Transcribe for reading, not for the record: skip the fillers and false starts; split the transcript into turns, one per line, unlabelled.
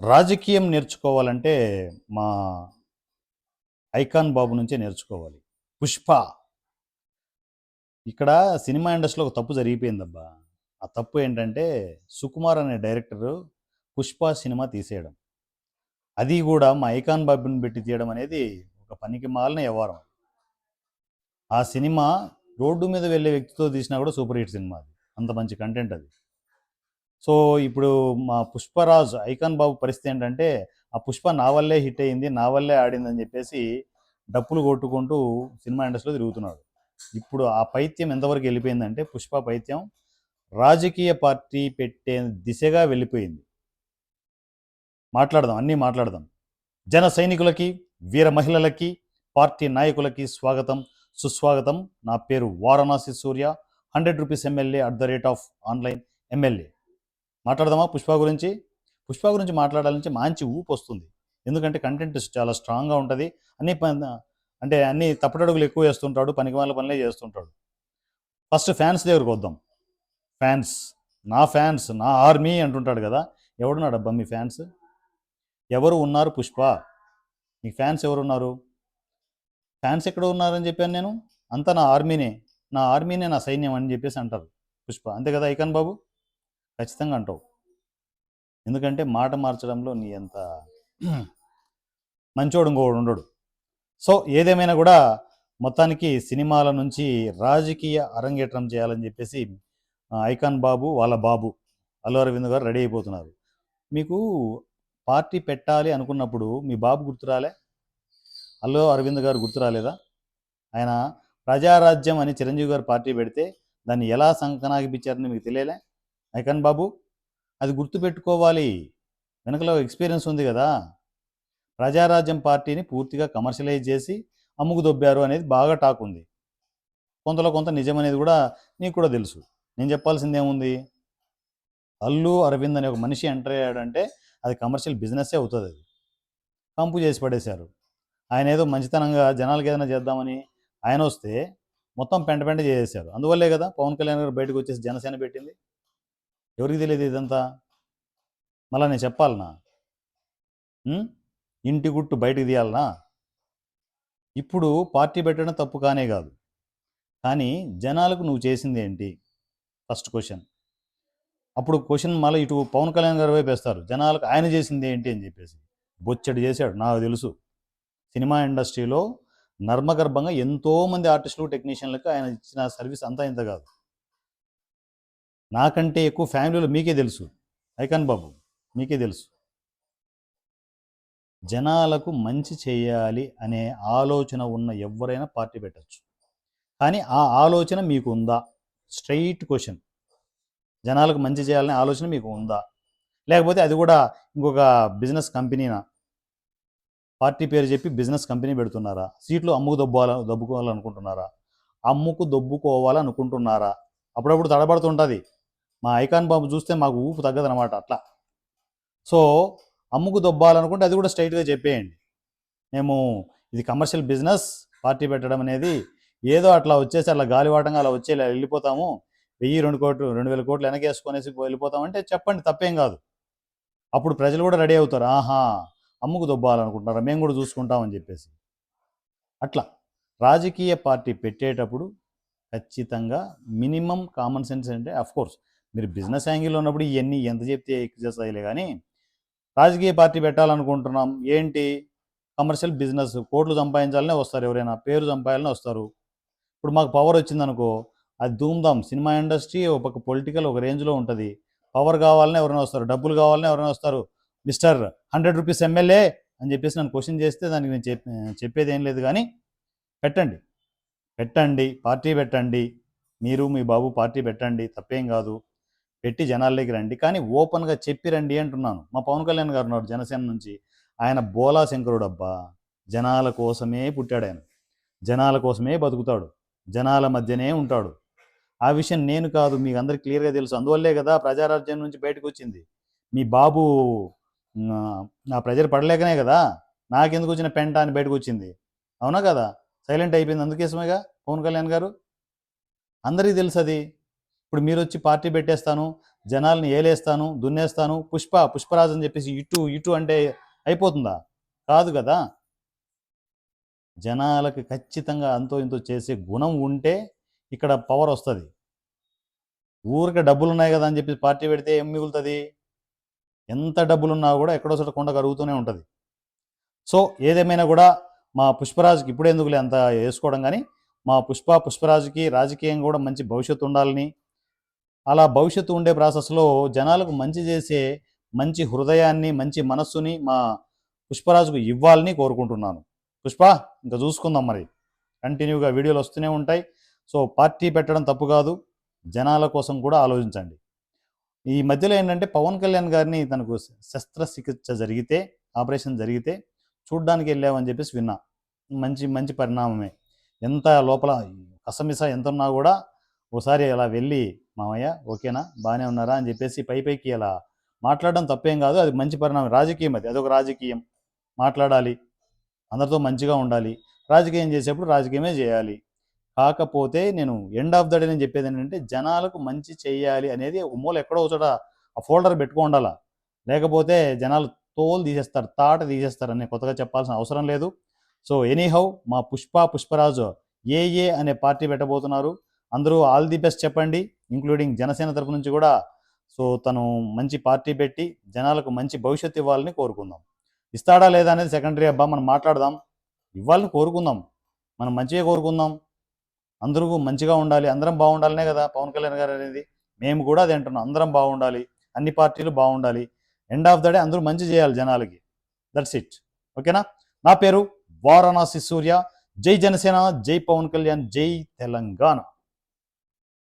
రాజకీయం నేర్చుకోవాలంటే మా ఐకాన్ బాబు నుంచే నేర్చుకోవాలి. 'పుష్ప' ఇక్కడ సినిమా ఇండస్ట్రీలో ఒక తప్పు జరిగిపోయిందబ్బా! ఆ తప్పు ఏంటంటే, సుకుమార్ అనే డైరెక్టరు 'పుష్ప' సినిమా తీసేయడం. అది గూడా మా ఐకాన్ బాబుని పెట్టి తీయడం అనేది ఒక పనికిమాలిన వ్యవహారం. ఆ సినిమా రోడ్డు మీద వెళ్ళే వ్యక్తితో తీసినా కూడా సూపర్ హిట్ సినిమా అది. అంత మంచి కంటెంట్ అది. సో, ఇప్పుడు మా 'పుష్పరాజ్' ఐకాన్ బాబు పరిస్థితి ఏంటంటే, ఆ 'పుష్ప' నా వల్లే హిట్ అయింది, నా వల్లే ఆడిందని చెప్పేసి డప్పులు కొట్టుకుంటూ సినిమా ఇండస్ట్రీలో తిరుగుతున్నాడు. ఇప్పుడు ఆ పైత్యం ఎంతవరకు వెళ్ళిపోయిందంటే, 'పుష్ప' పైత్యం రాజకీయ పార్టీ పెట్టే దిశగా వెళ్ళిపోయింది. మాట్లాడదాం, అన్నీ మాట్లాడదాం. జన సైనికులకి, వీర మహిళలకి, పార్టీ నాయకులకి స్వాగతం, సుస్వాగతం. నా పేరు Varanasi Surya, 100 rupees MLA @ online MLA. మాట్లాడదామా 'పుష్ప' గురించి? 'పుష్ప' గురించి మాట్లాడాలంటే మంచి ఊపు వస్తుంది. ఎందుకంటే కంటెంట్ చాలా స్ట్రాంగ్‌గా ఉంటది. అన్ని అంటే అన్ని తప్పటడుగులు ఎక్కువ వేస్తుంటాడు. పనికిమాలిన పనులే చేస్తుంటాడు. ఫస్ట్ ఫ్యాన్స్ దగ్గరికి వద్దాం. ఫ్యాన్స్, నా ఫ్యాన్స్, నా ఆర్మీ అంటుంటాడు కదా! ఎవడున్నాడబ్బా మీ ఫ్యాన్స్? ఎవరు ఉన్నారు 'పుష్ప'? మీ ఫ్యాన్స్ ఎవరున్నారు? ఫ్యాన్స్ ఎక్కడ ఉన్నారని చెప్పాను నేను? అంతా నా ఆర్మీనే. నా ఆర్మీనే నా సైన్యం అని చెప్పేసి అంటారు 'పుష్ప'. అంతే కదా ఐకాన్ బాబు? ఖచ్చితంగా అంటావు. ఎందుకంటే మాట మార్చడంలో నీ అంత మంచోడు ఇంకోడు ఉండడు. సో ఏదేమైనా కూడా మొత్తానికి సినిమాల నుంచి రాజకీయ అరంగేట్రం చేయాలని చెప్పేసి ఐకాన్ బాబు వాళ్ళ బాబు అల్లు అరవింద్ గారు రెడీ అయిపోతున్నారు. మీకు పార్టీ పెట్టాలి అనుకున్నప్పుడు మీ బాబు గుర్తురాలే? అల్లు అరవింద్ గారు గుర్తురాలేదా? ఆయన ప్రజారాజ్యం అని చిరంజీవి గారు పార్టీ పెడితే దాన్ని ఎలా సంకనాగిపించారని మీకు తెలియలే? ఐకాన్ బాబు అది గుర్తుపెట్టుకోవాలి. వెనకలో ఎక్స్పీరియన్స్ ఉంది కదా. ప్రజారాజ్యం పార్టీని పూర్తిగా కమర్షియలైజ్ చేసి అమ్ముకు దొబ్బారు అనేది బాగా టాక్ ఉంది. కొంతలో కొంత నిజం అనేది కూడా నీకు కూడా తెలుసు. నేను చెప్పాల్సింది ఏముంది? అల్లు అరవింద్ అనే ఒక మనిషి ఎంటర్ అయ్యాడంటే అది కమర్షియల్ బిజినెస్సే అవుతుంది. అది కంపు చేసి పడేశారు. ఆయన ఏదో మంచితనంగా జనాలకి ఏదైనా చేద్దామని ఆయన వస్తే మొత్తం పెంట పెంట చేసేశారు. అందువల్లే కదా పవన్ కళ్యాణ్ గారు బయటకు వచ్చేసి జనసేన పెట్టింది. ఎవరికి తెలియదు ఇదంతా? మళ్ళీ నేను చెప్పాలనా? ఇంటి గుట్టు బయటకు తీయాలనా? ఇప్పుడు పార్టీ పెట్టడం తప్పు కానే కాదు. కానీ జనాలకు నువ్వు చేసింది ఏంటి? First question. అప్పుడు క్వశ్చన్ మళ్ళీ ఇటు పవన్ కళ్యాణ్ గారి వైపు వేస్తారు. జనాలకు ఆయన చేసింది ఏంటి అని చెప్పేసి. బొచ్చడి చేశాడు నాకు తెలుసు. సినిమా ఇండస్ట్రీలో నర్మగర్భంగా ఎంతోమంది ఆర్టిస్టులు టెక్నీషియన్లకు ఆయన ఇచ్చిన సర్వీస్ అంతా ఇంత కాదు. నాకంటే ఎక్కువ ఫ్యామిలీలో మీకే తెలుసు. ఐకాన్ బాబు మీకే తెలుసు. జనాలకు మంచి చేయాలి అనే ఆలోచన ఉన్న ఎవరైనా పార్టీ పెట్టచ్చు. కానీ ఆ ఆలోచన మీకు ఉందా? Straight question. జనాలకు మంచి చేయాలనే ఆలోచన మీకు ఉందా? లేకపోతే అది కూడా ఇంకొక బిజినెస్ కంపెనీనా? పార్టీ పేరు చెప్పి బిజినెస్ కంపెనీ పెడుతున్నారా? సీట్లు దొబ్బుకోవాలనుకుంటున్నారా? అమ్ముకు దొబ్బుకోవాలనుకుంటున్నారా? అప్పుడప్పుడు తడబడుతుంటుంది. మా ఐకాన్ బాబు చూస్తే మాకు ఊపు తగ్గదనమాట అట్లా. సో అమ్ముకు దొబ్బాలనుకుంటే అది కూడా స్ట్రైట్గా చెప్పేయండి. మేము ఇది కమర్షియల్ బిజినెస్, పార్టీ పెట్టడం అనేది ఏదో అట్లా వచ్చేసి అట్లా గాలివాటంగా అలా వచ్చి వెళ్ళిపోతాము, 1000, 2 2000 కోట్లు వెనకేసుకొనేసి వెళ్ళిపోతామంటే చెప్పండి, తప్పేం కాదు. అప్పుడు ప్రజలు కూడా రెడీ అవుతారు. ఆహా, అమ్ముకు దొబ్బాలనుకుంటున్నారా, మేము కూడా చూసుకుంటామని చెప్పేసి. అట్లా రాజకీయ పార్టీ పెట్టేటప్పుడు ఖచ్చితంగా మినిమం కామన్ సెన్స్ అంటే, అఫ్కోర్స్ మీరు బిజినెస్ యాంగిల్లో ఉన్నప్పుడు ఇవన్నీ ఎంత చెప్తే చేస్తాయిలే. కానీ రాజకీయ పార్టీ పెట్టాలనుకుంటున్నాం ఏంటి? కమర్షియల్ బిజినెస్, కోట్లు సంపాదించాలనే వస్తారు. ఎవరైనా పేరు సంపాదాలనే వస్తారు. ఇప్పుడు మాకు పవర్ వచ్చిందనుకో, అది ధూమ్ధామ్. సినిమా ఇండస్ట్రీ ఒక పక్క పొలిటికల్ ఒక రేంజ్లో ఉంటుంది. పవర్ కావాలనే ఎవరైనా వస్తారు, డబ్బులు కావాలనే ఎవరైనా వస్తారు. మిస్టర్ 100 రూపీస్ ఎమ్మెల్యే అని చెప్పేసి నన్ను క్వశ్చన్ చేస్తే దానికి నేను చెప్పేది ఏం లేదు. కానీ పెట్టండి, పెట్టండి, పార్టీ పెట్టండి. మీరు మీ బాబు పార్టీ పెట్టండి, తప్పేం కాదు. పెట్టి జనాల్లోకి రండి. కానీ ఓపెన్గా చెప్పి రండి అంటున్నాను. మా పవన్ కళ్యాణ్ గారు ఉన్నారు జనసేన నుంచి. ఆయన బోలా శంకరుడు అబ్బా. జనాల కోసమే పుట్టాడు ఆయన. జనాల కోసమే బతుకుతాడు. జనాల మధ్యనే ఉంటాడు. ఆ విషయం నేను కాదు, మీకు అందరికి క్లియర్గా తెలుసు. అందువల్లే కదా ప్రజారాజ్యం నుంచి బయటకు వచ్చింది. మీ బాబు నా ప్రజలు పడలేకనే కదా నాకెందుకు వచ్చిన పెంట అని బయటకు వచ్చింది. అవునా కదా? సైలెంట్ అయిపోయింది అందుకోసమేగా పవన్ కళ్యాణ్ గారు. అందరికీ తెలుసు అది. ఇప్పుడు మీరు వచ్చి పార్టీ పెట్టేస్తాను, జనాల్ని ఏలేస్తాను, దున్నేస్తాను, పుష్పరాజు అని చెప్పేసి ఇటు ఇటు అంటే అయిపోతుందా? కాదు కదా. జనాలకి ఖచ్చితంగా అంతో ఇంతో చేసే గుణం ఉంటే ఇక్కడ పవర్ వస్తుంది. ఊరికే డబ్బులు ఉన్నాయి కదా అని చెప్పి పార్టీ పెడితే ఏం మిగులుతుంది? ఎంత డబ్బులున్నా కూడా ఎక్కడో చోట కొండ కరుగుతూనే ఉంటుంది. సో ఏదేమైనా కూడా మా పుష్పరాజుకి ఇప్పుడు ఎందుకులే అంత వేసుకోవడం, కానీ మా పుష్పరాజుకి రాజకీయం కూడా మంచి భవిష్యత్తు ఉండాలని, అలా భవిష్యత్తు ఉండే ప్రాసెస్లో జనాలకు మంచి చేసే మంచి హృదయాన్ని, మంచి మనస్సుని మా పుష్పరాజుకు ఇవ్వాలని కోరుకుంటున్నాను. పుష్ప, ఇంకా చూసుకుందాం మరి, కంటిన్యూగా వీడియోలు వస్తూనే ఉంటాయి. సో పార్టీ పెట్టడం తప్పు కాదు, జనాల కోసం కూడా ఆలోచించండి. ఈ మధ్యలో ఏంటంటే పవన్ కళ్యాణ్ గారిని తనకు శస్త్రచికిత్స జరిగితే, ఆపరేషన్ జరిగితే చూడ్డానికి వెళ్ళామని చెప్పేసి విన్నా. మంచి మంచి పరిణామమే. ఎంత లోపల కసమిస ఎంత ఉన్నా కూడా ఒకసారి అలా వెళ్ళి, మామయ్య ఓకేనా, బాగానే ఉన్నారా అని చెప్పేసి పైకి అలా మాట్లాడడం తప్పేం కాదు. అది మంచి పరిణామం. రాజకీయం అదొక రాజకీయం. మాట్లాడాలి, అందరితో మంచిగా ఉండాలి. రాజకీయం చేసేప్పుడు రాజకీయమే చేయాలి. కాకపోతే నేను ఎండ్ ఆఫ్ ద డే నేను చెప్పేది ఏంటంటే జనాలకు మంచి చేయాలి అనేది ఒక మూల ఎక్కడో చోట ఆ ఫోల్డర్ పెట్టుకోండాలా. లేకపోతే జనాలు తోలు తీసేస్తారు, తాట తీసేస్తారు అని కొత్తగా చెప్పాల్సిన అవసరం లేదు. సో ఎనీహౌ మా పుష్పరాజు ఏ అనే పార్టీ పెట్టబోతున్నారు. అందరూ ఆల్ ది బెస్ట్ చెప్పండి, ఇంక్లూడింగ్ జనసేన తరపు నుంచి కూడా. సో తను మంచి పార్టీ పెట్టి జనాలకు మంచి భవిష్యత్తు ఇవ్వాలని కోరుకుందాం. ఇస్తాడా లేదా అనేది సెకండరీ అబ్బా, మనం మాట్లాడదాం. ఇవ్వాలని కోరుకుందాం, మనం మంచిగా కోరుకుందాం. అందరూ మంచిగా ఉండాలి, అందరం బాగుండాలనే కదా పవన్ కళ్యాణ్ గారు అనేది. మేము కూడా అది అంటున్నాం, అందరం బాగుండాలి, అన్ని పార్టీలు బాగుండాలి. ఎండ్ ఆఫ్ ద డే అందరూ మంచి చేయాలి జనాలకి. That's it. ఓకేనా. నా పేరు వారణాసి సూర్య. జై జనసేన, జై పవన్ కళ్యాణ్, జై తెలంగాణ.